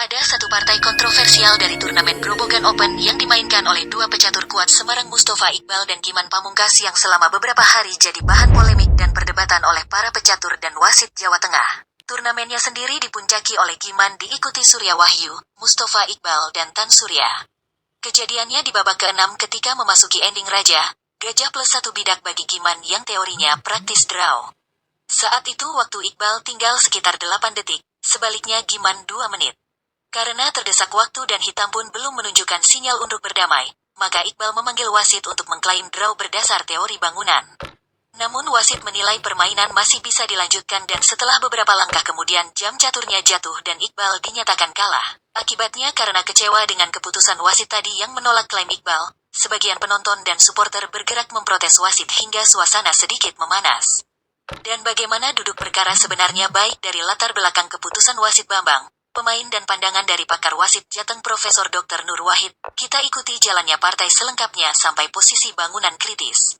Ada satu partai kontroversial dari turnamen Grobogan Open yang dimainkan oleh dua pecatur kuat Semarang, Mustafa Iqbal dan Giman Pamungkas, yang selama beberapa hari jadi bahan polemik dan perdebatan oleh para pecatur dan wasit Jawa Tengah. Turnamennya sendiri dipuncaki oleh Giman diikuti Surya Wahyu, Mustafa Iqbal dan Tan Surya. Kejadiannya di babak ke-6 ketika memasuki ending raja, gajah plus 1 bidak bagi Giman yang teorinya praktis draw. Saat itu waktu Iqbal tinggal sekitar 8 detik, sebaliknya Giman 2 menit. Karena terdesak waktu dan hitam pun belum menunjukkan sinyal untuk berdamai, maka Iqbal memanggil wasit untuk mengklaim draw berdasar teori bangunan. Namun wasit menilai permainan masih bisa dilanjutkan dan setelah beberapa langkah kemudian jam caturnya jatuh dan Iqbal dinyatakan kalah. Akibatnya karena kecewa dengan keputusan wasit tadi yang menolak klaim Iqbal, sebagian penonton dan supporter bergerak memprotes wasit hingga suasana sedikit memanas. Dan bagaimana duduk perkara sebenarnya baik dari latar belakang keputusan wasit Bambang, pemain dan pandangan dari pakar wasit Jateng Profesor Dr. Nur Wahid, kita ikuti jalannya partai selengkapnya sampai posisi bangunan kritis.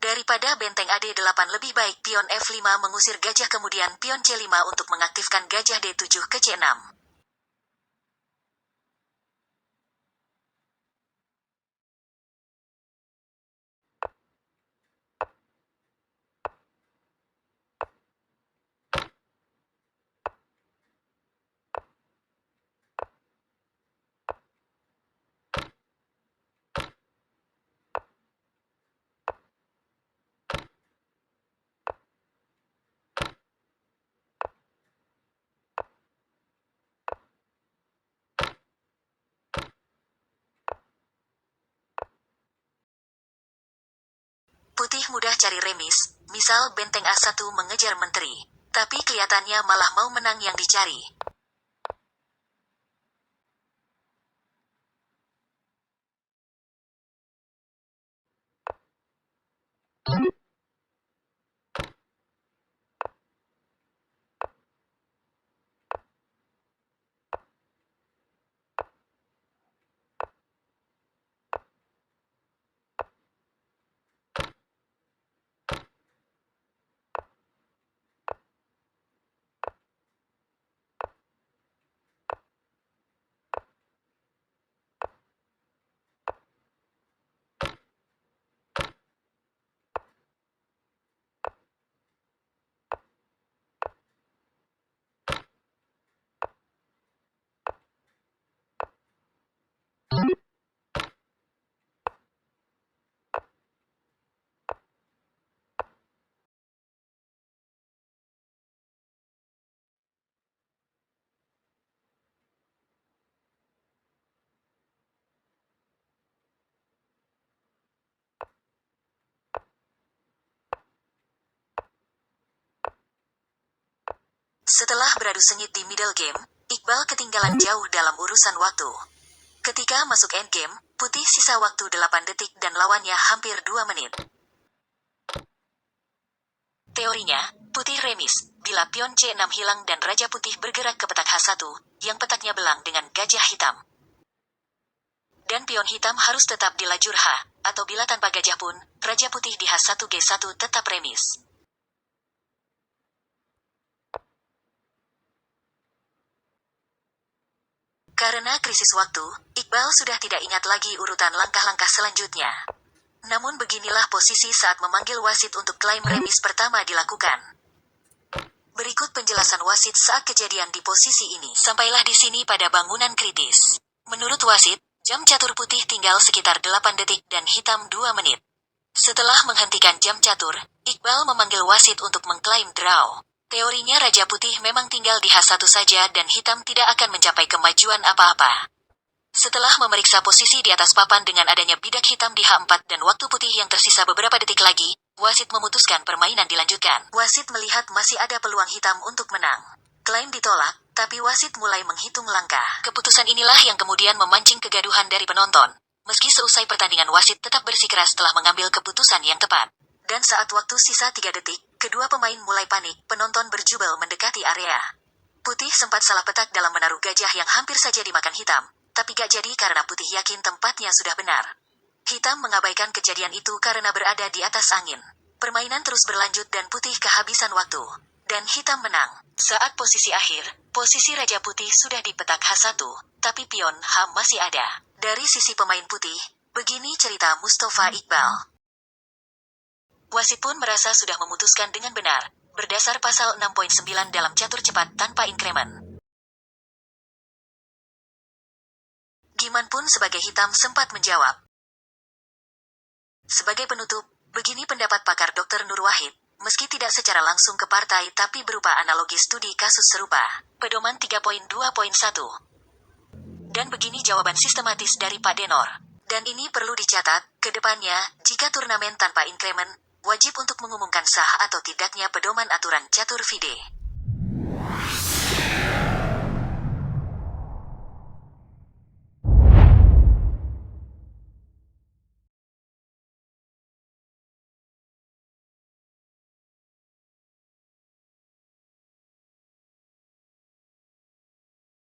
Daripada benteng AD8 lebih baik pion F5 mengusir gajah kemudian pion C5 untuk mengaktifkan gajah D7 ke C6. Putih mudah cari remis, misal benteng A1 mengejar menteri. Tapi kelihatannya malah mau menang yang dicari. Setelah beradu sengit di middle game, Iqbal ketinggalan jauh dalam urusan waktu. Ketika masuk endgame, Putih sisa waktu 8 detik dan lawannya hampir 2 menit. Teorinya, Putih remis, bila pion C6 hilang dan Raja Putih bergerak ke petak H1, yang petaknya belang dengan gajah hitam. Dan pion hitam harus tetap di lajur H, atau bila tanpa gajah pun, Raja Putih di H1 G1 tetap remis. Karena krisis waktu, Iqbal sudah tidak ingat lagi urutan langkah-langkah selanjutnya. Namun beginilah posisi saat memanggil wasit untuk klaim remis pertama dilakukan. Berikut penjelasan wasit saat kejadian di posisi ini. Sampailah di sini pada bangunan kritis. Menurut wasit, jam catur putih tinggal sekitar 8 detik dan hitam 2 menit. Setelah menghentikan jam catur, Iqbal memanggil wasit untuk mengklaim draw. Teorinya Raja Putih memang tinggal di H1 saja dan hitam tidak akan mencapai kemajuan apa-apa. Setelah memeriksa posisi di atas papan dengan adanya bidak hitam di H4 dan waktu putih yang tersisa beberapa detik lagi, wasit memutuskan permainan dilanjutkan. Wasit melihat masih ada peluang hitam untuk menang. Klaim ditolak, tapi wasit mulai menghitung langkah. Keputusan inilah yang kemudian memancing kegaduhan dari penonton. Meski seusai pertandingan wasit tetap bersikeras telah mengambil keputusan yang tepat. Dan saat waktu sisa 3 detik, kedua pemain mulai panik, penonton berjubel mendekati area. Putih sempat salah petak dalam menaruh gajah yang hampir saja dimakan hitam, tapi gak jadi karena Putih yakin tempatnya sudah benar. Hitam mengabaikan kejadian itu karena berada di atas angin. Permainan terus berlanjut dan Putih kehabisan waktu. dan hitam menang. Saat posisi akhir, posisi Raja Putih sudah di petak H1, tapi pion H masih ada. Dari sisi pemain putih, begini cerita Mustafa Iqbal. Wasit pun merasa sudah memutuskan dengan benar, berdasar pasal 6.9 dalam catur cepat tanpa inkremen. Giman pun sebagai hitam sempat menjawab. Sebagai penutup, begini pendapat pakar Dr. Nur Wahid, meski tidak secara langsung ke partai tapi berupa analogi studi kasus serupa. Pedoman 3.2.1. Dan begini jawaban sistematis dari Pak Denor. Dan ini perlu dicatat, ke depannya, jika turnamen tanpa inkremen, wajib untuk mengumumkan sah atau tidaknya pedoman aturan catur FIDE.